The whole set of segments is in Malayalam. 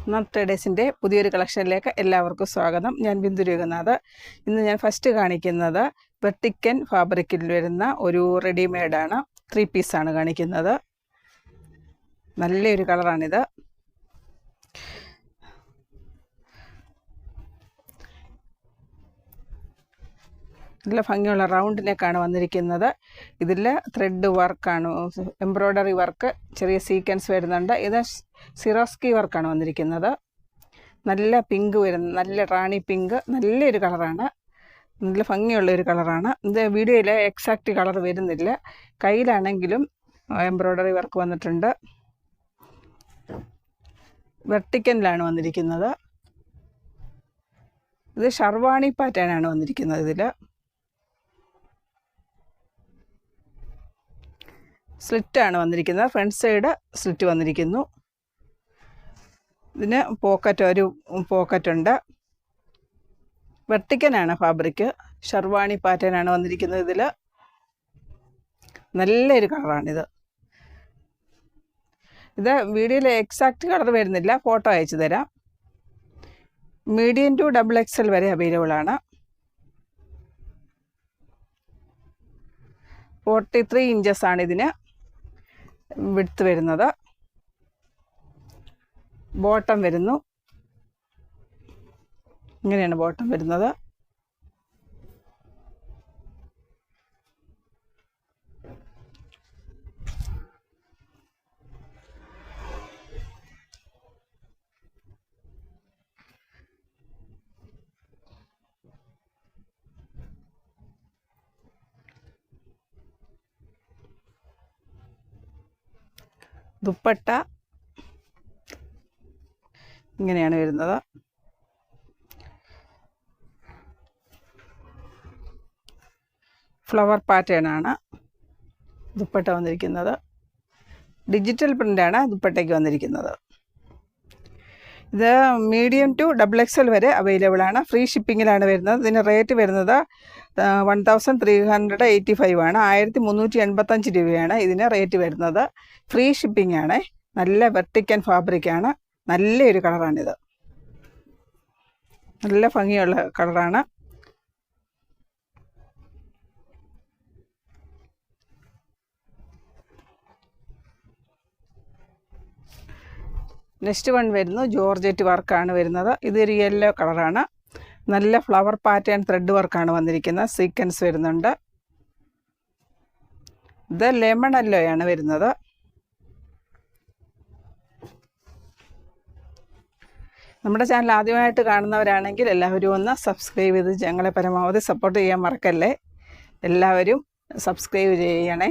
ട്രേഡേഴ്സിൻ്റെ പുതിയൊരു കളക്ഷനിലേക്ക് എല്ലാവർക്കും സ്വാഗതം. ഞാൻ ബിന്ദു രഘുനാഥ്. ഇന്ന് ഞാൻ ഫസ്റ്റ് കാണിക്കുന്നത് വെർട്ടിക്കൻ ഫാബ്രിക്കിൽ വരുന്ന ഒരു റെഡിമെയ്ഡാണ്. 3 പീസാണ് കാണിക്കുന്നത്. നല്ലൊരു കളറാണിത്. നല്ല ഭംഗിയുള്ള റൗണ്ട് നെക്കാണ് വന്നിരിക്കുന്നത്. ഇതിൽ ത്രെഡ് വർക്കാണ്, എംബ്രോയ്ഡറി വർക്ക്, ചെറിയ സീക്വൻസ് വരുന്നുണ്ട്. ഇത് സിറോസ്കി വർക്കാണ് വന്നിരിക്കുന്നത്. നല്ല പിങ്ക് വരുന്ന, നല്ല റാണി പിങ്ക്, നല്ലൊരു കളറാണ്. നല്ല ഭംഗിയുള്ളൊരു കളറാണ്. ഇത് വീഡിയോയിൽ എക്സാക്റ്റ് കളർ വരുന്നില്ല. കയ്യിലാണെങ്കിലും എംബ്രോയ്ഡറി വർക്ക് വന്നിട്ടുണ്ട്. വെർട്ടിക്കനിലാണ് വന്നിരിക്കുന്നത്. ഇത് ഷർവാണി പാറ്റേൺ ആണ് വന്നിരിക്കുന്നത്. ഇതിൽ സ്ലിറ്റാണ് വന്നിരിക്കുന്നത്. ഫ്രണ്ട് സൈഡ് സ്ലിറ്റ് വന്നിരിക്കുന്നു. ഇതിന് ഒരു പോക്കറ്റുണ്ട്. വെർട്ടിക്കനാണ് ഫാബ്രിക്. ഷർവാണി പാറ്റേൺ ആണ് വന്നിരിക്കുന്നത്. ഇതിൽ നല്ലൊരു കളറാണിത്. ഇത് വീഡിയോയിൽ എക്സാക്റ്റ് കളർ വരുന്നില്ല, ഫോട്ടോ അയച്ചു തരാം. മീഡിയം ടു XXL വരെ അവൈലബിൾ ആണ്. 43 ഇഞ്ചസ് ആണ് ഇതിന് വിഡ്ത്ത് വരുന്നത്. ബോട്ടം വരുന്നു, ഇങ്ങനെയാണ് ബോട്ടം വരുന്നത്. ദുപ്പട്ട ഇങ്ങനെയാണ് വരുന്നത്. ഫ്ലവർ പാറ്റേൺ ആണ് ദുപ്പട്ട വന്നിരിക്കുന്നത്. ഡിജിറ്റൽ പ്രിൻ്റാണ് ദുപ്പട്ടയ്ക്ക് വന്നിരിക്കുന്നത്. ഇത് മീഡിയം ടു XXL വരെ അവൈലബിൾ ആണ്. ഫ്രീ ഷിപ്പിങ്ങിലാണ് വരുന്നത്. ഇതിന് റേറ്റ് വരുന്നത് 1385 ആണ്. 1385 രൂപയാണ് ഇതിന് റേറ്റ് വരുന്നത്. ഫ്രീ ഷിപ്പിംഗ് ആണ്. നല്ല വെർട്ടിക്കൻ ഫാബ്രിക്കാണ്. നല്ലൊരു കളറാണിത്. നല്ല ഭംഗിയുള്ള കളറാണ്. നെക്സ്റ്റ് വൺ വരുന്നു ജോർജറ്റ് വർക്കാണ് വരുന്നത്. ഇതൊരു യെല്ലോ കളറാണ്. നല്ല ഫ്ലവർ പാറ്റേൺ ത്രെഡ് വർക്കാണ് വന്നിരിക്കുന്നത്. സീക്വൻസ് വരുന്നുണ്ട്. ഇത് ലെമൺ യെല്ലോയാണ് വരുന്നത്. നമ്മുടെ ചാനൽ ആദ്യമായിട്ട് കാണുന്നവരാണെങ്കിൽ എല്ലാവരും ഒന്ന് സബ്സ്ക്രൈബ് ചെയ്ത് ഞങ്ങളെ പരമാവധി സപ്പോർട്ട് ചെയ്യാൻ മറക്കല്ലേ. എല്ലാവരും സബ്സ്ക്രൈബ് ചെയ്യണേ.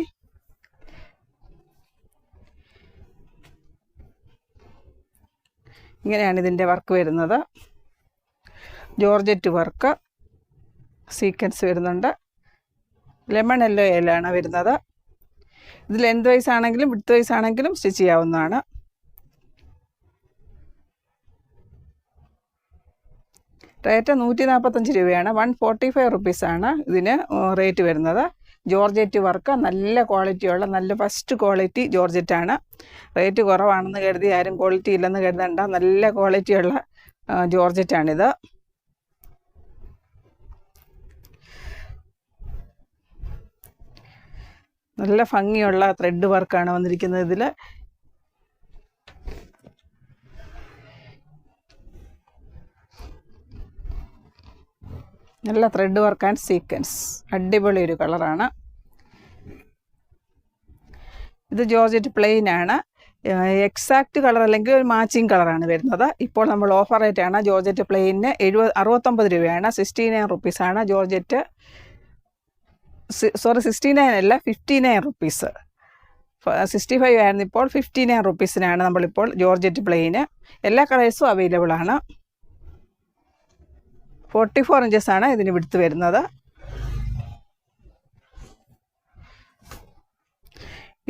ഇങ്ങനെയാണ് ഇതിൻ്റെ വർക്ക് വരുന്നത്. ജോർജറ്റ് വർക്ക്, സീക്വൻസ് വരുന്നുണ്ട്. ലെമൺ യെല്ലോയിലാണ് വരുന്നത്. ഇത് ലെന്ത് വൈസ് ആണെങ്കിലും വിഡ്ത്ത് വൈസ് ആണെങ്കിലും സ്റ്റിച്ച് ചെയ്യാവുന്നതാണ്. റേറ്റ് 145 രൂപയാണ്. 145 റുപ്പീസാണ് ഇതിന് റേറ്റ് വരുന്നത്. ജോർജറ്റ് വർക്ക്, നല്ല ക്വാളിറ്റിയുള്ള, നല്ല ഫസ്റ്റ് ക്വാളിറ്റി ജോർജറ്റാണ്. റേറ്റ് കുറവാണെന്ന് കരുതി ആരും ക്വാളിറ്റി ഇല്ലെന്ന് കരുതണ്ട. നല്ല ക്വാളിറ്റിയുള്ള ജോർജറ്റാണിത്. നല്ല ഭംഗിയുള്ള ത്രെഡ് വർക്കാണ് വന്നിരിക്കുന്നത്. ഇതിൽ നല്ല ത്രെഡ് വർക്ക് ആൻഡ് സീക്വൻസ്, അടിപൊളി ഒരു കളറാണ്. ഇത് ജോർജറ്റ് പ്ലെയിൻ ആണ്. എക്സാക്റ്റ് കളർ അല്ലെങ്കിൽ ഒരു മാച്ചിങ് കളറാണ് വരുന്നത്. ഇപ്പോൾ നമ്മൾ ഓഫർ റേറ്റാണ്. ജോർജറ്റ് പ്ലെയിനിന് 69 രൂപയാണ്. 69 റുപ്പീസാണ് ജോർജറ്റ്. 69 അല്ല, 59 റുപ്പീസ്. 65 ആയിരുന്നു, ഇപ്പോൾ 59 റുപ്പീസിനാണ് നമ്മളിപ്പോൾ ജോർജറ്റ് പ്ലെയിന്. എല്ലാ കളേഴ്സും അവൈലബിൾ ആണ്. 44 ഇഞ്ചസാണ് ഇതിന് വിഡ്ത്ത് വരുന്നത്.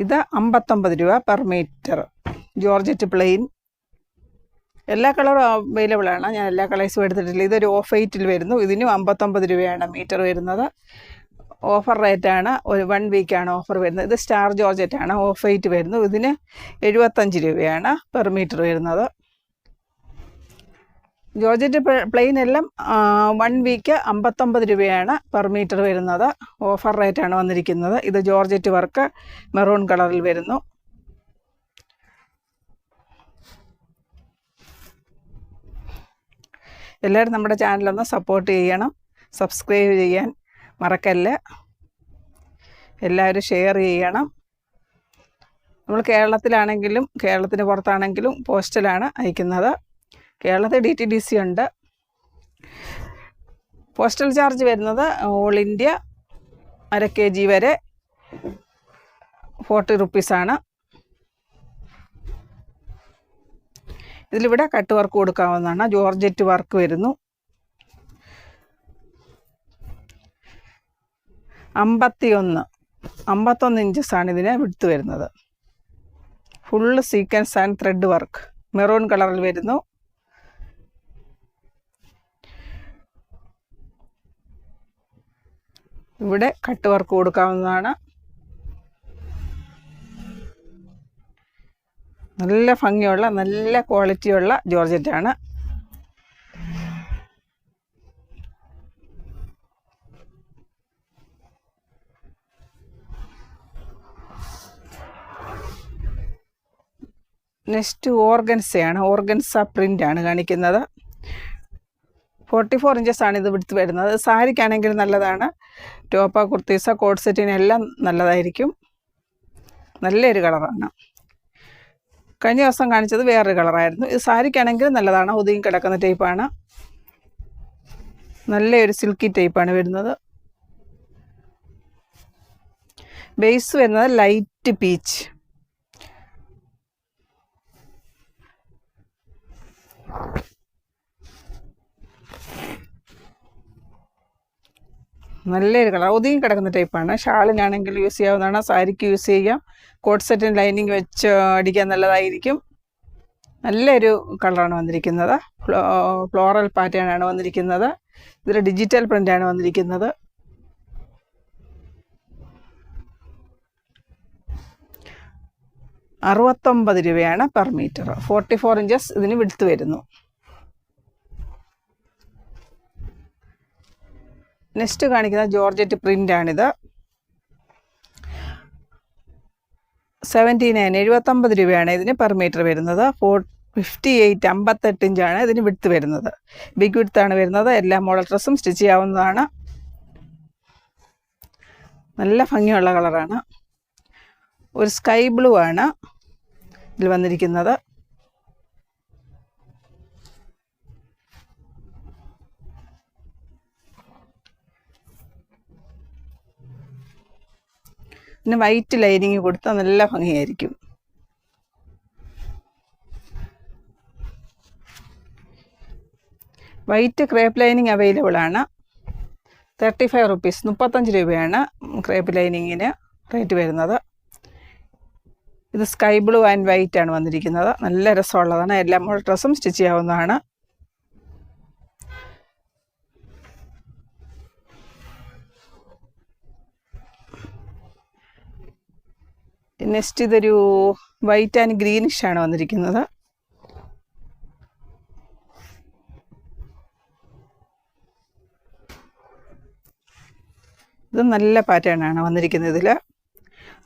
ഇത് 59 രൂപ പെർ മീറ്റർ. Georgette plain. എല്ലാ കളറും അവൈലബിൾ ആണ്. ഞാൻ എല്ലാ കളേഴ്സും എടുത്തിട്ടില്ല. ഇതൊരു ഓഫ് വൈറ്റിൽ വരുന്നു. ഇതിനും 59 രൂപയാണ് മീറ്റർ വരുന്നത്. ഓഫർ റേറ്റാണ്. ഒരു 1 വീക്കാണ് ഓഫർ വരുന്നത്. ഇത് സ്റ്റാർ ജോർജറ്റാണ്. ഓഫ് വൈറ്റ് വരുന്നു. ഇതിന് 75 രൂപയാണ് പെർ മീറ്റർ വരുന്നത്. ജോർജറ്റ് പ്ലെയിൻ എല്ലാം 1 വീക്ക് 59 രൂപയാണ് പെർ മീറ്റർ വരുന്നത്. ഓഫർ റേറ്റാണ് വന്നിരിക്കുന്നത്. ഇത് ജോർജറ്റ് വർക്ക് മെറൂൺ കളറിൽ വരുന്നു. എല്ലാവരും നമ്മുടെ ചാനലൊന്ന് സപ്പോർട്ട് ചെയ്യണം, സബ്സ്ക്രൈബ് ചെയ്യാൻ മറക്കല്ല, എല്ലാവരും ഷെയർ ചെയ്യണം. നമ്മൾ കേരളത്തിലാണെങ്കിലും കേരളത്തിന് പുറത്താണെങ്കിലും പോസ്റ്റലാണ് അയക്കുന്നത്. കേരളത്തിൽ DTDC ഉണ്ട്. പോസ്റ്റൽ ചാർജ് വരുന്നത് ഓൾ ഇന്ത്യ 1/2 kg വരെ 40 റുപ്പീസാണ്. ഇതിലിവിടെ കട്ട് വർക്ക് കൊടുക്കാവുന്നതാണ്. ജോർജറ്റ് വർക്ക് വരുന്നു. 51 ഇഞ്ചസാണ് ഇതിന് വിഡ്ത്ത് വരുന്നത്. Full sequence and thread work maroon കളറിൽ വരുന്നു. ഇവിടെ കട്ട് വർക്ക് കൊടുക്കാവുന്നതാണ്. നല്ല ഭംഗിയുള്ള നല്ല ക്വാളിറ്റിയുള്ള ജോർജറ്റാണ്. നെക്സ്റ്റ് ഓർഗൻസയാണ്. ഓർഗൻസ പ്രിൻ്റാണ് കാണിക്കുന്നത്. 44 ഇഞ്ചസാണ് ഇത് വിടുത്ത് വരുന്നത്. സാരിക്കാണെങ്കിൽ നല്ലതാണ്. ടോപ്പ, കുർത്തീസ, കോട്ട് സെറ്റിനെല്ലാം നല്ലതായിരിക്കും. നല്ലൊരു കളറാണ്. കഴിഞ്ഞ ദിവസം കാണിച്ചത് വേറൊരു കളറായിരുന്നു. ഇത് സാരിക്കാണെങ്കിൽ നല്ലതാണ്. ഒതുങ്ങി കിടക്കുന്ന ടൈപ്പാണ്. നല്ലൊരു സിൽക്കി ടൈപ്പാണ് വരുന്നത്. ബേസ് വരുന്നത് ലൈറ്റ് പീച്ച്. നല്ലൊരു കളർ, ഒതുങ്ങി കിടക്കുന്ന ടൈപ്പാണ്. ഷാളിനാണെങ്കിൽ യൂസ് ചെയ്യാവുന്നതാണ്, സാരിക്ക് യൂസ് ചെയ്യാം. കോട്ട് സെറ്റിന് ലൈനിങ് വെച്ച് അടിക്കാൻ നല്ലതായിരിക്കും. നല്ലൊരു കളറാണ് വന്നിരിക്കുന്നത്. ഫ്ലോറൽ പാറ്റേൺ ആണ് വന്നിരിക്കുന്നത്. ഇതിൽ ഡിജിറ്റൽ പ്രിൻ്റാണ് വന്നിരിക്കുന്നത്. ₹69 പെർ മീറ്റർ. 44 ഇഞ്ചസ് ഇതിന് വിഡ്ത്ത് വരുന്നു. നെക്സ്റ്റ് കാണിക്കുന്നത് ജോർജറ്റ് പ്രിൻ്റാണിത്. 79 രൂപയാണ് ഇതിന് പെർ മീറ്റർ വരുന്നത്. 58 ഇഞ്ചാണ് ഇതിന് വിഡ്ത്ത് വരുന്നത്. ബിഗ് വിഡ്ത്താണ് വരുന്നത്. എല്ലാ മോഡൽ ഡ്രസ്സും സ്റ്റിച്ച് ചെയ്യാവുന്നതാണ്. നല്ല ഭംഗിയുള്ള കളറാണ്. ഒരു സ്കൈ ബ്ലൂ ആണ് ഇതിൽ വന്നിരിക്കുന്നത്. പിന്നെ വൈറ്റ് ലൈനിങ് കൊടുത്താൽ നല്ല ഭംഗിയായിരിക്കും. വൈറ്റ് ക്രേപ്പ് ലൈനിങ് അവൈലബിൾ ആണ്. 35 റുപ്പീസ്, 35 രൂപയാണ് ക്രേപ്പ് ലൈനിങ്ങിന് റേറ്റ് വരുന്നത്. ഇത് സ്കൈ ബ്ലൂ ആൻഡ് വൈറ്റ് ആണ് വന്നിരിക്കുന്നത്. നല്ല രസമുള്ളതാണ്. എല്ലാ മോഡൽ ഡ്രസ്സും സ്റ്റിച്ച് ചെയ്യാവുന്നതാണ്. നെക്സ്റ്റ് ഇതൊരു വൈറ്റ് ആൻഡ് ഗ്രീനിഷ് ആണ് വന്നിരിക്കുന്നത്. ഇത് നല്ല പാറ്റേൺ ആണ് വന്നിരിക്കുന്നത്. ഇതിൽ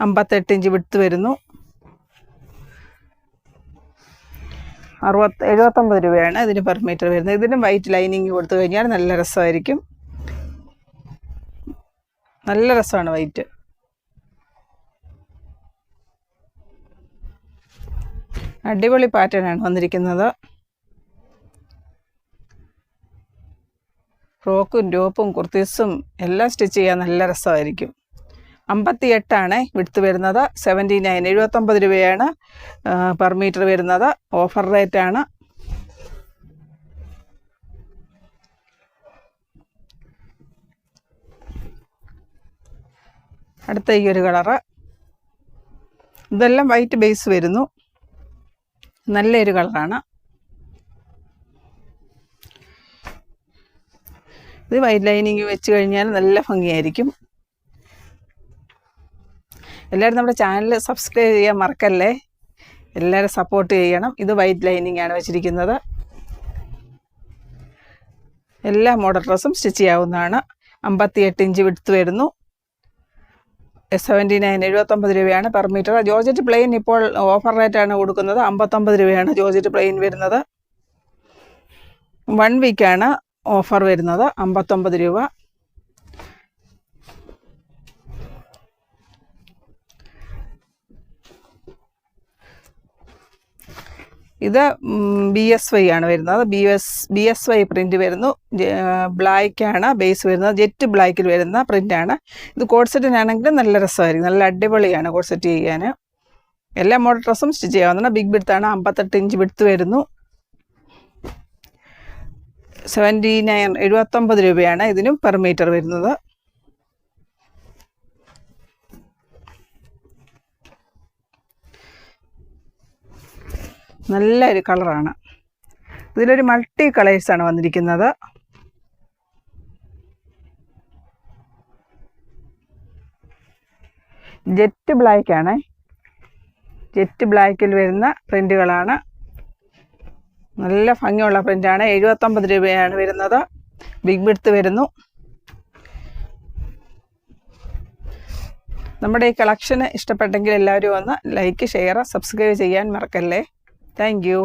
58 ഇഞ്ച് വിഡ്ത്ത് വരുന്നു. 79 രൂപയാണ് ഇതിന് പെർ മീറ്റർ വരുന്നത്. ഇതിനും വൈറ്റ് ലൈനിങ് കൊടുത്തു കഴിഞ്ഞാൽ നല്ല രസമായിരിക്കും. നല്ല രസമാണ് വൈറ്റ്. അടിപൊളി പാറ്റേൺ ആണ് വന്നിരിക്കുന്നത്. ഫ്രോക്കും ടോപ്പും കുർത്തീസും എല്ലാം സ്റ്റിച്ച് ചെയ്യാൻ നല്ല രസമായിരിക്കും. 58 ആണ് വിഡ്ത്ത് വരുന്നത്. 79 രൂപയാണ് പെർ മീറ്റർ വരുന്നത്. ഓഫർ റേറ്റ് ആണ്. അടുത്ത ഈ ഒരു കളറ്, ഇതെല്ലാം വൈറ്റ് ബേസ് വരുന്നു. നല്ലൊരു കളറാണ്. ഇത് വൈറ്റ് ലൈനിങ് വെച്ച് കഴിഞ്ഞാൽ നല്ല ഭംഗിയായിരിക്കും. എല്ലാവരും നമ്മുടെ ചാനൽ സബ്സ്ക്രൈബ് ചെയ്യാൻ മറക്കല്ലേ. എല്ലാവരും സപ്പോർട്ട് ചെയ്യണം. ഇത് വൈറ്റ് ലൈനിങ് ആണ് വെച്ചിരിക്കുന്നത്. എല്ലാ മോഡൽ ഡ്രസ്സും സ്റ്റിച്ച് ചെയ്യാവുന്നതാണ്. 58 ഇഞ്ച് വിഡ്ത്ത് വരുന്നു. 79 79 രൂപയാണ് പെർ മീറ്റർ. ജോർജറ്റ് പ്ലെയിൻ ഇപ്പോൾ ഓഫർ റേറ്റാണ് കൊടുക്കുന്നത്. 59 രൂപയാണ് ജോർജറ്റ് പ്ലെയിൻ വരുന്നത്. 1 വീക്കാണ് ഓഫർ വരുന്നത്. 59 രൂപ. ഇത് BSY ആണ് വരുന്നത്. BSY പ്രിൻ്റ് വരുന്നു. ബ്ലാക്കാണ് ബേസ് വരുന്നത്. ജെറ്റ് ബ്ലാക്കിൽ വരുന്ന പ്രിൻ്റാണ്. ഇത് കോഡ് സെറ്റിനാണെങ്കിലും നല്ല രസമായിരിക്കും. നല്ല അടിപൊളിയാണ് കോഡ് സെറ്റ് ചെയ്യാൻ. എല്ലാ മോഡൽ ഡ്രസ്സും സ്റ്റിച്ച് ചെയ്യാവുന്നതാണ്. ബിഗ് വിഡ്ത്താണ്. 58 ഇഞ്ച് വിഡ്ത്ത് വരുന്നു. 79 രൂപയാണ് ഇതിനും പെർ മീറ്റർ വരുന്നത്. നല്ലൊരു കളറാണ്. ഇതിലൊരു മൾട്ടി കളേഴ്സാണ് വന്നിരിക്കുന്നത്. ജെറ്റ് ബ്ലാക്കാണ്. ജെറ്റ് ബ്ലാക്കിൽ വരുന്ന പ്രിൻ്റുകളാണ്. നല്ല ഭംഗിയുള്ള പ്രിൻ്റാണ്. 79 രൂപയാണ് വരുന്നത്. ബിഗ് വിഡ്ത്ത് വരുന്നു. നമ്മുടെ ഈ കളക്ഷന് ഇഷ്ടപ്പെട്ടെങ്കിൽ എല്ലാവരും ഒന്ന് ലൈക്ക്, ഷെയർ, സബ്സ്ക്രൈബ് ചെയ്യാൻ മറക്കല്ലേ. Thank you.